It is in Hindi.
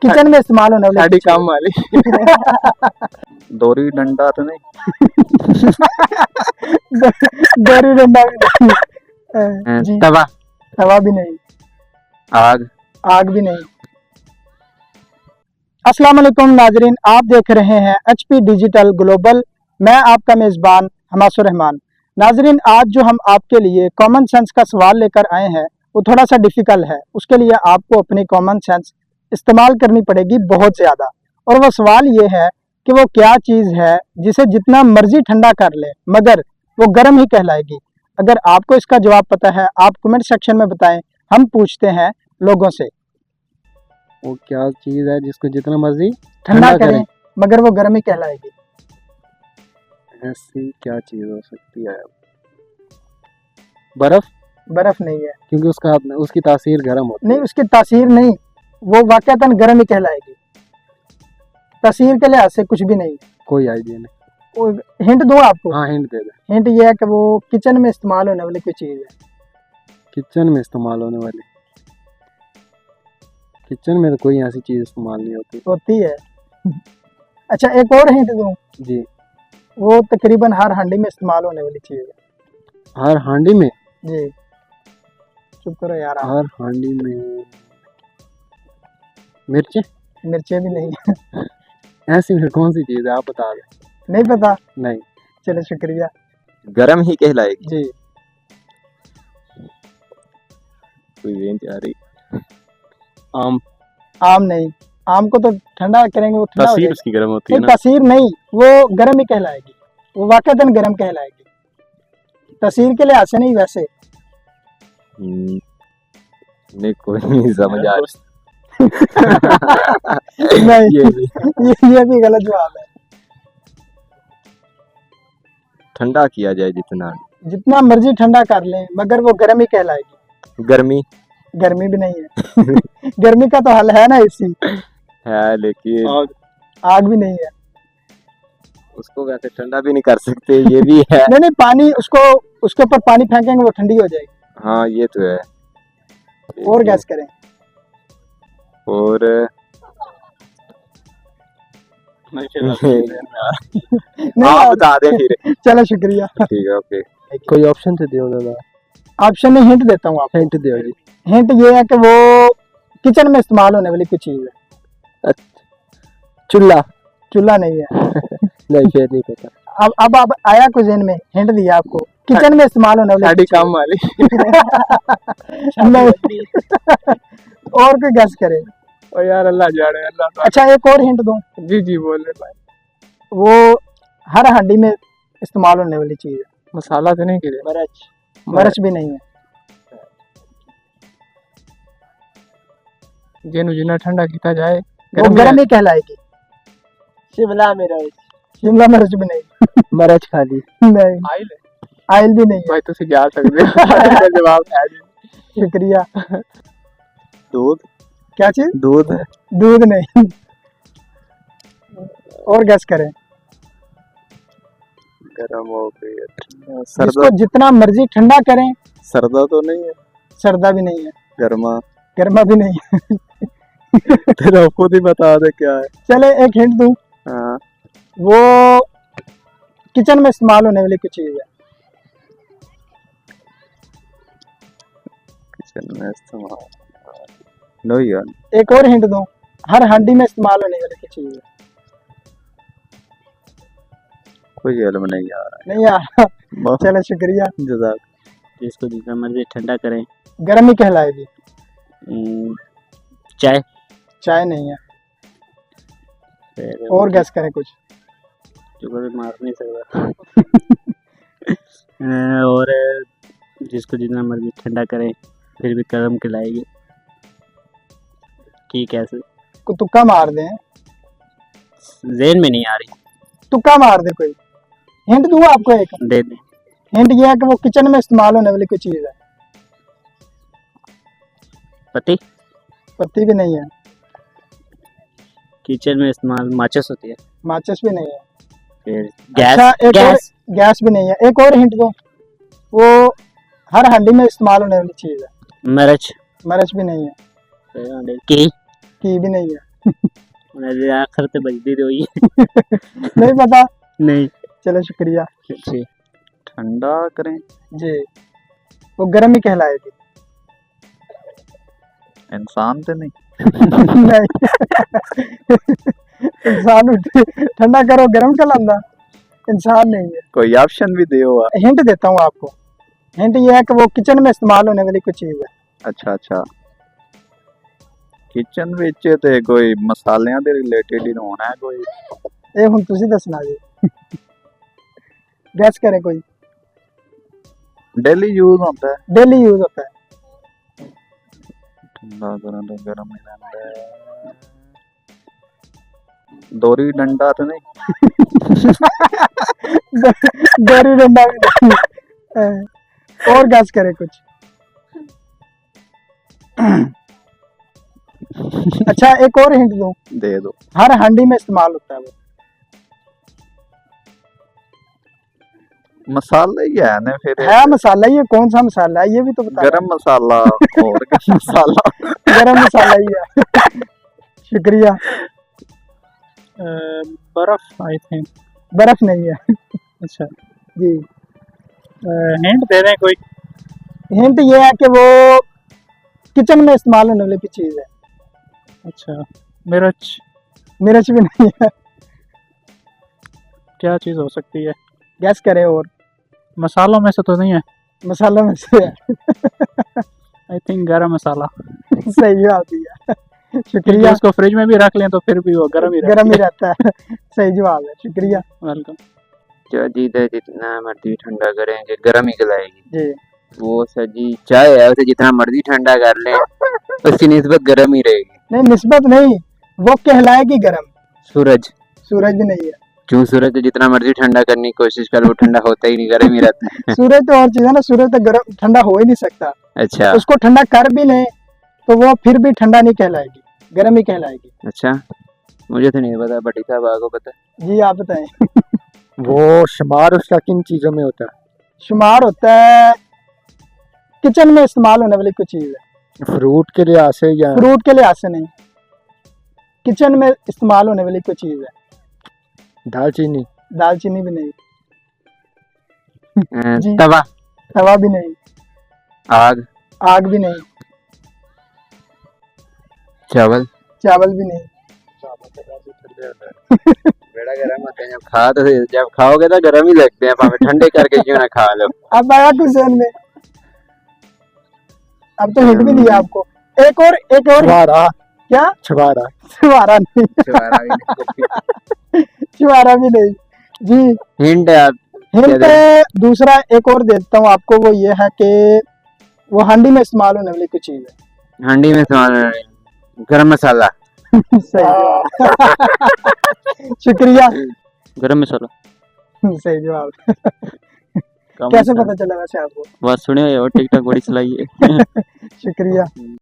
किचन में इस्तेमाल होने वाली साड़ी काम वाली। दोरी डंडा तो नहीं? दोरी डंडा भी नहीं। जी। तवा? तवा भी नहीं। आग? आग भी नहीं। अस्सलाम वालेकुम नाजरीन, आप देख रहे हैं HP डिजिटल ग्लोबल। मैं आपका मेज़बान हमासुर रहमान। नाजरीन, आज जो हम आपके लिए कॉमन सेंस का सवाल लेकर आए हैं वो थोड़ा सा डिफ़िकल्ट है। उसके लिए आपको अपनी कॉमन सेंस इस्तेमाल करनी पड़ेगी बहुत ज़्यादा। और वो सवाल ये है कि वो क्या चीज़ है जिसे जितना मर्जी ठंडा कर ले मगर वो गर्म ही कहलाएगी। अगर आपको इसका जवाब पता है आप कमेंट सेक्शन में बताएं। हम पूछते हैं लोगों से, वो क्या चीज है जिसको जितना मर्जी ठंडा करें मगर वो गर्म ही कहलाएगी। ऐसी क्या चीज हो सकती है? बर्फ? बर्फ नहीं है। क्योंकि उसकी तासीर गर्म होती नहीं, उसकी तासीर नहीं, वो वाकयातन गर्म ही कहलाएगी। तासीर के लिहाज से कुछ भी नहीं है। कोई आइडिया नहीं। वो हिंट दूं आपको? हाँ, हिंट दे दे। हिंट ये है कि वो किचन में इस्तेमाल होने वाली कोई चीज़ है। किचन में इस्तेमाल होने वाली? किचन में तो कोई ऐसी चीज इस्तेमाल नहीं होती है। अच्छा, एक और हिंट दूं? जी। वो तकरीबन हर हांडी में इस्तेमाल होने वाली चीज़ है। हर हांडी में? जी। चुप करो यार। हर हांडी में मिर्च? मिर्चें भी नहीं है। ऐसी फिर कौन सी चीज है, आप बता दें। नहीं पता? नहीं। चलो शुक्रिया। गरम ही कहलाएगी। जी। कोई रेंज आ रही? आम? आम नहीं, आम को तो ठंडा करेंगे वो ठंडा हो तासीर जाएगा। उसकी गर्म होती है नहीं, ना? तासीर नहीं, वो गर्म ही कहलाएगी। वो वाकईतन गर्म कहलाएगी। तासीर के लिहाज से नहीं वैसे। नहीं, कोई नहीं समझ आ रहा। नहीं, ये भी गलत जवाब है। ठंडा किया जाए जितना मर्जी ठंडा कर लें मगर वो गर्म ही कहलाएगी। गर्मी? गर्मी भी नहीं है। गर्मी का तो हल है ना इसी है, लेकिन आग भी नहीं है। उसको वैसे ठंडा भी नहीं कर सकते, ये भी है। नहीं, पानी, उसके ऊपर पानी फेंकेंगे वो ठंडी हो जाएगी। हाँ, ये तो है। और गैस करें। और आप बता दें फिर। चलो शुक्रिया। ठीक है, ओके। कोई ऑप्शन तो दियो दादा। ऑप्शन में हिंट देता हूँ आप। हिंट दियो जी। हिंट ये है कि वो किचन में इस्तेमाल होने वाली कुछ चीज है। चूल्हा? चूल्हा नहीं है। नहीं, फिर नहीं पता। अब आप आया कुछ दिन में हिंट दिया आपको। किचन में इस्तेमाल होने वाली साड़ी काम वाली? नहीं। और कोई गैस करे। ओ यार, अल्लाह जाने, अल्लाह। अच्छा, एक और हिंट दूं? जी जी, बोल रहे भाई। वो हर हांडी में इस्तेमाल होने वाली चीज है। मसाला तो नहीं गिरे? मिर्च भी नहीं है। जिन्ना ठंडा किया जाए वो गर्म ही कहलाएगी। शिमला मिर्च? शिमला मिर्च भी नहीं। मिर्च खाली? नहीं। आइल? आइल भी नहीं है। भाई तुसी जा सकते हो। जवाब है जी। शुक्रिया। दूध? क्या चीज? दूध? दूध नहीं। और गैस करें। गर्म हो गई। इसको जितना मर्जी ठंडा करें। सरदा तो नहीं है? सरदा भी नहीं है। गर्मा? गर्मा भी नहीं है। तेरा खुद ही बता दे क्या है। चले एक हिंट दूं? हाँ। वो किचन में इस्तेमाल होने वाली कुछ चीज है। किचन में इस्तेमाल? नो यार। एक और हिंट दूं? हर हांडी में इस्तेमाल होने वाली कुछ चीज है। कोई इल्म नहीं आ रहा। नहीं आ रहा? चलो शुक्रिया। जज़ाक। जिसको जितना मर्जी ठंडा करें गर्म ही कहलाएगी। चाय? चाय नहीं है। फिर और गैस करें कुछ। जो कोई मार नहीं सकता। और जिसको जितना मर्जी ठंडा करें फिर भी गर्म खिलाएगी। ठीक है, ऐसे को तुक्का मार दें। ज़हन में नहीं आ रही। तुक्का मार दे कोई। हिंट दूं आपको एक? दे दे। हिंट ये है कि वो किचन में इस्तेमाल होने वाली कोई चीज है। पति? पत्ती भी नहीं है। किचन में इस्तेमाल माचिस होती है। माचिस भी नहीं है। फिर गैस? अच्छा, एक और गैस? गैस भी नहीं है। एक और हिंट दो। वो हर हांडी में इस्तेमाल होने वाली चीज है। मिर्च? मिर्च भी नहीं है। की? की भी नहीं है। मेरे आखिर ते बजदी रही नहीं पता? नहीं। चलो शुक्रिया जी। ठंडा करें जी। वो गर्म ही कहलाएगी। इंसान तो नहीं। नहीं इंसान ठंडा करो गर्म कहलांदा, इंसान नहीं है। कोई ऑप्शन भी दियो। हिंट देता हूँ आपको। हिंट ये है कि वो किचन में इस्तेमाल होने वाली कुछ चीज है। अच्छा अच्छा किचन विच ते कोई मसालियां दे रिलेटेड ही होना है कोई। ਇਹ ਹੁਣ ਤੁਸੀਂ ਦੱਸਣਾ ਜੀ। गैस करें कोई। डेली यूज होता है। डेली यूज होता है। ठंडा करें तो गर्म ही रहता है। दोरी डंडा तो नहीं। दोरी डंडा भी नहीं। और गैस करें कुछ। अच्छा एक और हिंट दूं। दे दो। हर हांडी में इस्तेमाल होता है वो। मसाला ही है ना फिर। है मसाला, ये कौन सा मसाला है ये भी तो बता। गरम मसाला और क्या मसाला। गरम मसाला ही है। शुक्रिया। बर्फ आई थिंक। बर्फ नहीं है। अच्छा जी। हिंट दे दें कोई। हिंट ये है कि वो किचन में इस्तेमाल होने वाली चीज है। अच्छा मिर्च। मिर्च भी नहीं है। क्या चीज़ हो सकती है? गैस करें और। मसालों में से तो नहीं है। मसालों में से है। आई थिंक गरम मसाला। सही जवाब दिया। क्योंकि शुक्रिया। उसको फ्रिज में भी रख लें तो फिर भी वो गर्म ही गर्म ही रहता है। सही जवाब है, शुक्रिया। वेलकम। जो चीज है जितना मर्जी ठंडा करेंगे गर्म ही गलाएगी। जी। वो सर जी चाय है उसे जितना मर्जी ठंडा कर ले उसकी निस्बत गर्म ही रहेगी। नहीं निस्बत नहीं, वो कहलाएगी गर्म। सूरज। सूरज भी नहीं है। क्यों? सूरज तो जितना मर्जी ठंडा करने की कोशिश कर वो ठंडा होता ही नहीं, गर्म ही रहता है। सूरज तो और चीज है ना, सूरज तो गर्म ठंडा हो ही नहीं सकता। अच्छा उसको ठंडा कर भी लें तो वो फिर भी ठंडा नहीं कहलाएगी, गर्म ही कहलाएगी। अच्छा मुझे तो नहीं पता, बटी साहब आपको पता? जी आप बताएं। वो शुमार उसका किन चीजों में होता है? शुमार होता है किचन में इस्तेमाल होने वाली कोई चीज है। फ्रूट के लिहाज से या फ्रूट के लिहाज से नहीं, किचन में इस्तेमाल होने वाली कोई चीज है। दालचीनी? दालचीनी भी नहीं। जी। तवा। तवा भी नहीं। आग। आग भी नहीं। चावल। चावल भी नहीं। बेड़ा गर्म होते हैं जब खाओगे तो गर्म ही लगते हैं, भाਵੇਂ ठंडे करके क्यों ना खा लो। अब आया क्वेश्चन में। अब तो हिंट भी दिया आपको। एक और छुआरा? क्या? छुआरा? छुआरा नहीं। छुआरा भी नहीं जी। हिंट है आप। हिंट दूसरा एक और देता हूँ आपको, वो ये है कि वो हांडी में इस्तेमाल होने वाली कुछ चीज है। हांडी में इस्तेमाल गरम मसाला। सही शुक्रिया। गरम मसाला। सही जवाब। कैसे पता चला वैसे आपको? बात सुने और टिकटॉक बड़ी चलाई है। शुक्रिया।